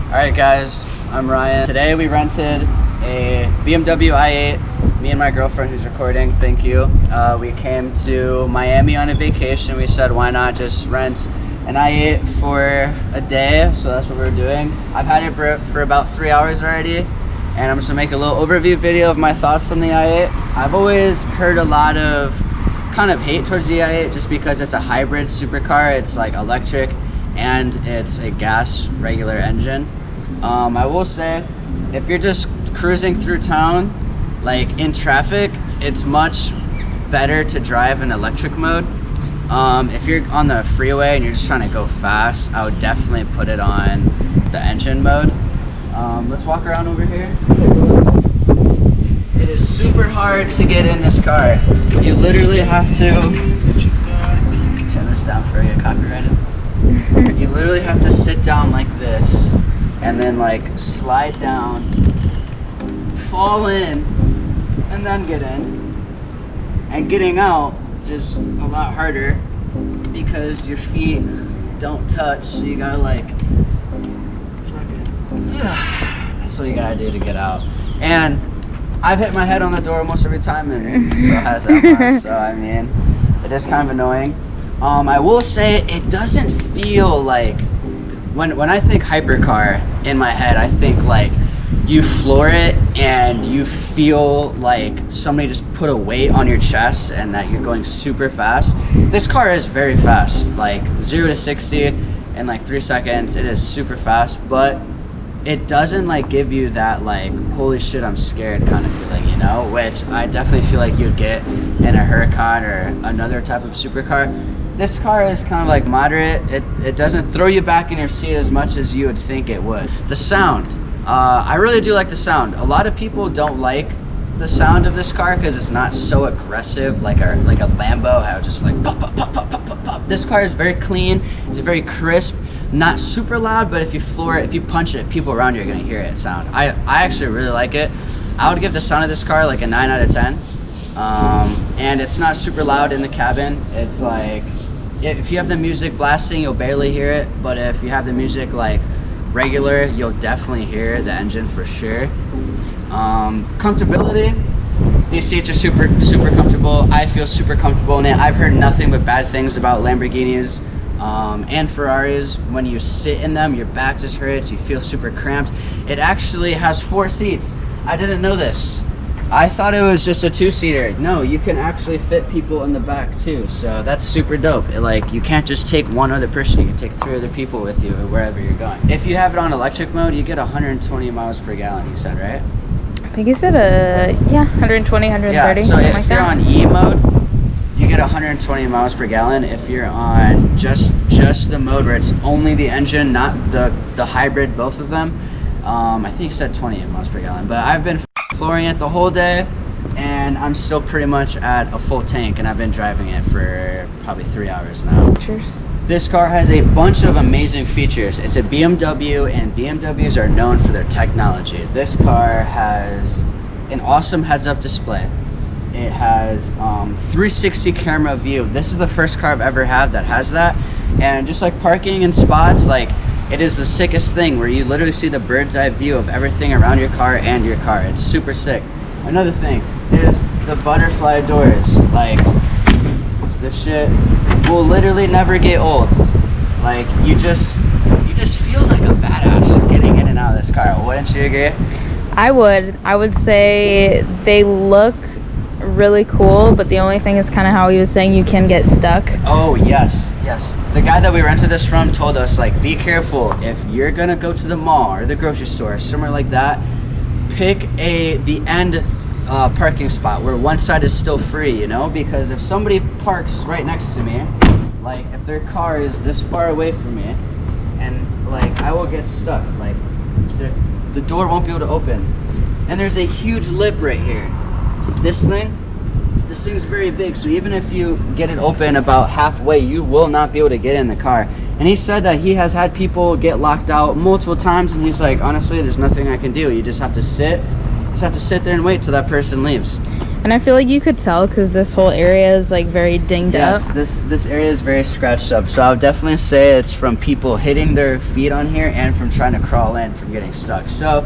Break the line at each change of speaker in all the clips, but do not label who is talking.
Alright guys, I'm Ryan. Today we rented a BMW i8, me and my girlfriend who's recording, thank you. We came to Miami on a vacation. We said why not just rent an i8 for a day, so that's what we're doing. I've had it for about 3 hours already, and I'm just gonna make a little overview video of my thoughts on the i8. I've always heard a lot of kind of hate towards the i8 just because it's a hybrid supercar. It's like electric and it's a gas regular engine. I will say, if you're just cruising through town, like in traffic, it's much better to drive in electric mode. If you're on the freeway and you're just trying to go fast, I would definitely put it on the engine mode. Let's walk around over here. It is super hard to get in this car. You literally have to turn this down before I get copyrighted. You literally have to sit down like this and then like slide down, fall in, and then get in. And getting out is a lot harder because your feet don't touch, so you gotta like that's what you gotta do to get out. And I've hit my head on the door almost every time, and so has that. So I mean, it is kind of annoying. I will say it doesn't feel like, when I think hypercar in my head, I think like you floor it and you feel like somebody just put a weight on your chest and that you're going super fast. This car is very fast, like 0 to 60 in like 3 seconds. It is super fast, but it doesn't like give you that like holy shit I'm scared kind of feeling, you know, which I definitely feel like you'd get in a Huracan or another type of supercar. This car is kind of like moderate. It doesn't throw you back in your seat as much as you would think it would. The sound, I really do like the sound. A lot of people don't like the sound of this car because it's not so aggressive like a Lambo, how just like pop, pop, pop, pop, pop, pop, pop. This car is very clean. It's very crisp, not super loud, but if you floor it, if you punch it, people around you are gonna hear it sound. I actually really like it. I would give the sound of this car like a 9 out of 10. And it's not super loud in the cabin. It's like, if you have the music blasting, you'll barely hear it, but if you have the music like regular, you'll definitely hear the engine for sure. Comfortability, these seats are super comfortable. I feel super comfortable in it. I've heard nothing but bad things about Lamborghinis and Ferraris. When you sit in them, your back just hurts, you feel super cramped. It actually has 4 seats. I didn't know this. I thought it was just a 2-seater. No, you can actually fit people in the back too, so that's super dope. Like, you can't just take one other person, you can take 3 other people with you wherever you're going. If you have it on electric mode, you get 120 miles per gallon, you said, right?
I think you said, yeah, 120, 130,
yeah, so
something
if
like
you're
that.
on E mode, you get 120 miles per gallon. If you're on just the mode where it's only the engine, not the hybrid, both of them, I think you said 20 miles per gallon, but I've been flooring it the whole day and I'm still pretty much at a full tank, and I've been driving it for probably 3 hours now.
Cheers.
This car has a bunch of amazing features. It's a BMW, and BMWs are known for their technology. This car has an awesome heads-up display. It has 360 camera view. This is the first car I've ever had that has that, and just like parking in spots, like it is the sickest thing where you literally see the bird's eye view of everything around your car and your car. It's super sick. Another thing is the butterfly doors. Like, this shit will literally never get old. Like, you just feel like a badass getting in and out of this car. Wouldn't you agree?
I would say they look really cool, but the only thing is kind of how he was saying you can get stuck.
Oh yes. The guy that we rented this from told us, like, be careful if you're gonna go to the mall or the grocery store or somewhere like that. Pick the end parking spot where one side is still free, you know, because if somebody parks right next to me, like if their car is this far away from me, and like I will get stuck, like the door won't be able to open, and there's a huge lip right here. This thing's very big, so even if you get it open about halfway, you will not be able to get in the car. And he said that he has had people get locked out multiple times, and he's like, honestly, there's nothing I can do. You just have to sit there and wait till that person leaves.
And I feel like you could tell because this whole area is like very dinged
Yes,
up.
this area is very scratched up. So I would definitely say it's from people hitting their feet on here and from trying to crawl in from getting stuck. So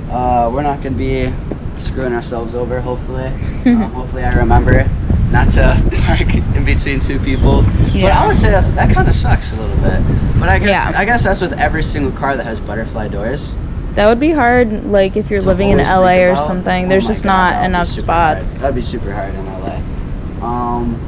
we're not going to be screwing ourselves over, hopefully. Hopefully I remember not to park in between two people.
Yeah.
But I would say that kind of sucks a little bit. But I guess that's with every single car that has butterfly doors.
That would be hard, like if you're living in LA or something. There's just not enough spots.
That'd be super hard in LA.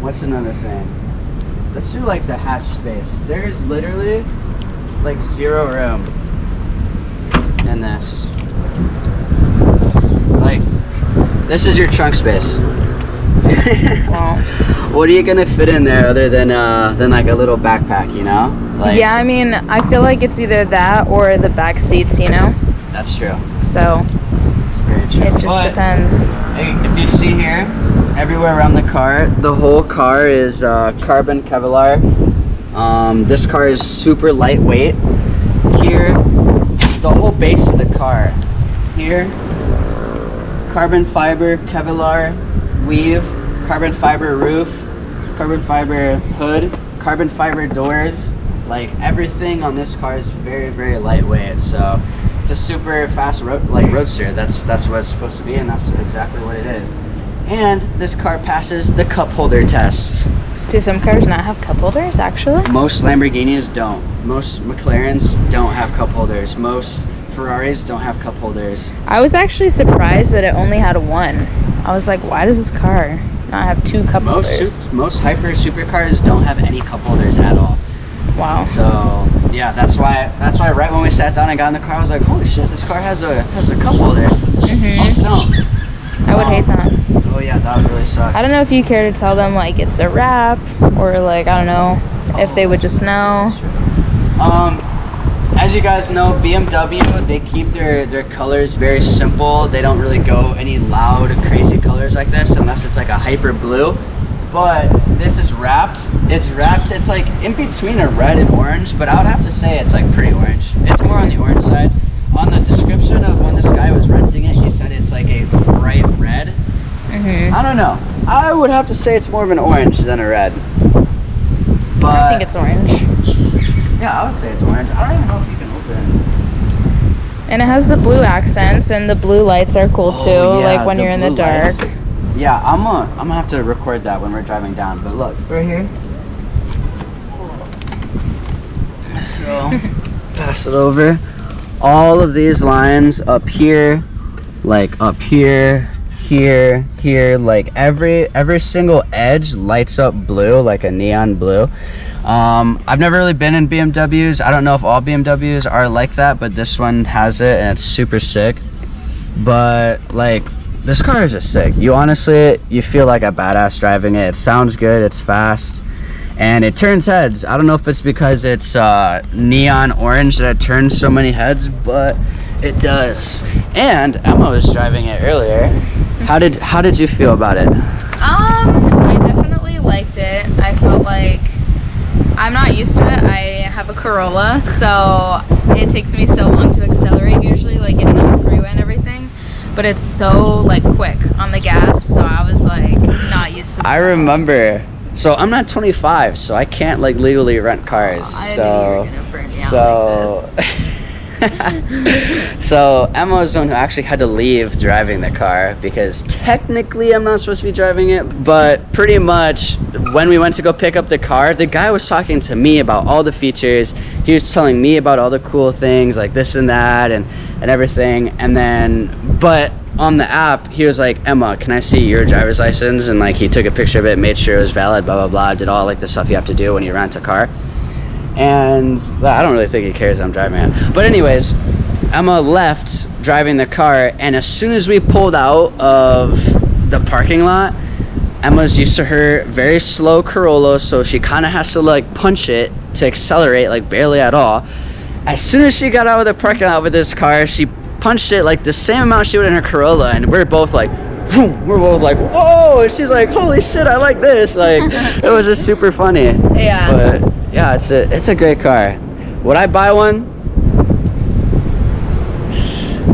What's another thing? Let's do like the hatch space. There's literally like 0 room in this. Like, this is your trunk space.
Wow.
What are you gonna fit in there other than like a little backpack, you know? Like,
Yeah, I mean, I feel like it's either that or the back seats, you know?
That's true.
So
It's very true.
it just depends.
If you see here, everywhere around the car, the whole car is carbon Kevlar. This car is super lightweight. Here, the whole base of the car. Here, carbon fiber Kevlar weave, carbon fiber roof, carbon fiber hood, carbon fiber doors. Like everything on this car is very, very lightweight. So it's a super fast roadster. That's what it's supposed to be, and that's exactly what it is. And this car passes the cup holder test.
Do some cars not have cup holders, actually?
Most Lamborghinis don't. Most McLarens don't have cup holders. Most Ferraris don't have cup holders.
I was actually surprised that it only had one. I was like, why does this car not have 2 cup holders?
Most hyper supercars don't have any cup holders at all.
Wow.
So yeah, that's why right when we sat down and got in the car, I was like, holy shit, this car has a cup holder. Most don't.
I would hate that.
Oh yeah, that would really suck.
I don't know if you care to tell them like it's a wrap or like, I don't know, if they would just know.
As you guys know, BMW, they keep their colors very simple. They don't really go any loud, crazy colors like this unless it's like a hyper blue. But this is wrapped. It's wrapped. It's like in between a red and orange, but I would have to say it's like pretty orange. It's more on the orange side. On the description of when this guy was renting it, he said it's like a bright red. I don't know. I would have to say it's more of an orange than a red. But
I think it's orange.
yeah, I would say it's orange. I don't even know if you can open it.
And it has the blue accents, and the blue lights are cool too,
Oh, yeah,
like when you're in the
blue
dark.
lights. Yeah, I'm gonna have to record that when we're driving down. But look, right here. So, pass it over. All of these lines up here, like up here, here, like every single edge lights up blue, like a neon blue. I've never really been in BMWs. I don't know if all BMWs are like that, but this one has it, and it's super sick. But like, this car is just sick. You honestly, you feel like a badass driving it. It sounds good, it's fast, and it turns heads. I don't know if it's because it's neon orange that it turns so many heads, but it does. And Emma was driving it earlier. How did you feel about it?
I definitely liked it. I felt like I'm not used to it. I have a Corolla, so it takes me so long to accelerate usually, like getting on the freeway and everything. But it's so like quick on the gas, so I was like not used to it.
I remember. So I'm not 25, so I can't like legally rent cars.
I
so
knew you were gonna burn me out like this.
So Emma was the one who actually had to leave driving the car because technically I'm not supposed to be driving it, but pretty much when we went to go pick up the car, the guy was talking to me about all the features. He was telling me about all the cool things like this and that and everything, and then but on the app he was like, Emma, can I see your driver's license? And like he took a picture of it, made sure it was valid, blah blah blah, did all like the stuff you have to do when you rent a car. And I don't really think he cares I'm driving it. But anyways, Emma left driving the car, and as soon as we pulled out of the parking lot, Emma's used to her very slow Corolla, so she kind of has to like punch it to accelerate, like barely at all. As soon as she got out of the parking lot with this car, she punched it like the same amount she would in her Corolla, and we're both like, boom, we're both like, whoa, and she's like, holy shit, I like this. Like, it was just super funny.
Yeah.
But yeah, it's a great car. Would I buy one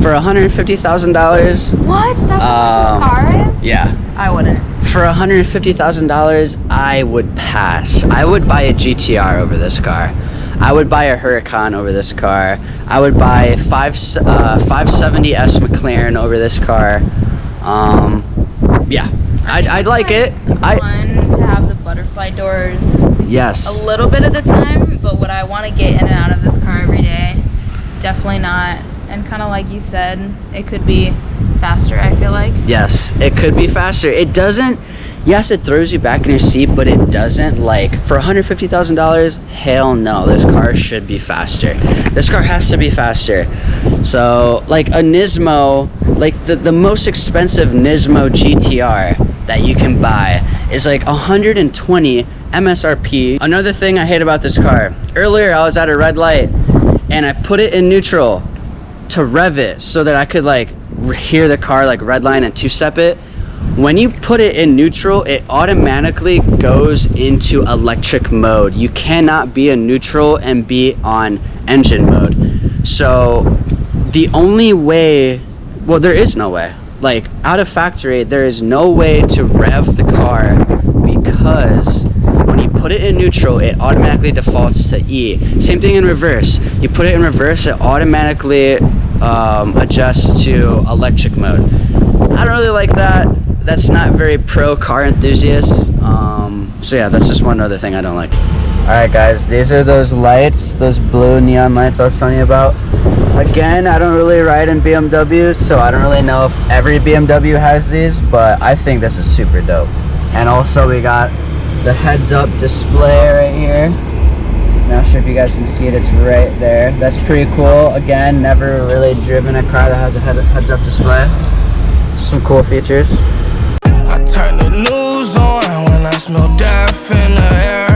for $150,000?
What? That's what this car is?
Yeah,
I wouldn't.
For $150,000, I would pass. I would buy a GTR over this car. I would buy a Huracan over this car. I would buy a 570S McLaren over this car. Yeah, I'd like it.
Fun to have the butterfly doors.
Yes.
A little bit at the time, but would I want to get in and out of this car every day? Definitely not. And kind of like you said, it could be faster, I feel like.
Yes, it could be faster. It doesn't, yes, it throws you back in your seat, but it doesn't, like, for $150,000, hell no, this car should be faster. This car has to be faster. So, like, a Nismo, like, the most expensive Nismo GTR that you can buy is, like, 120 MSRP. Another thing I hate about this car, earlier I was at a red light, and I put it in neutral to rev it so that I could like hear the car like redline and two-step it. When you put it in neutral, it automatically goes into electric mode. You cannot be in neutral and be on engine mode. So the only way, well, there is no way, like out of factory, there is no way to rev the car, because when you put it in neutral, it automatically defaults to E. Same thing in reverse. You put it in reverse, it automatically adjusts to electric mode. I don't really like that. That's not very pro car enthusiasts. So yeah, that's just one other thing I don't like. Alright guys, these are those lights, those blue neon lights I was telling you about. Again, I don't really ride in BMWs, so I don't really know if every BMW has these, but I think this is super dope. And also we got the heads-up display right here. Not sure if you guys can see it, it's right there. That's pretty cool. Again, never really driven a car that has a heads-up display. Some cool features.
I turn the news on when I smell death in the air.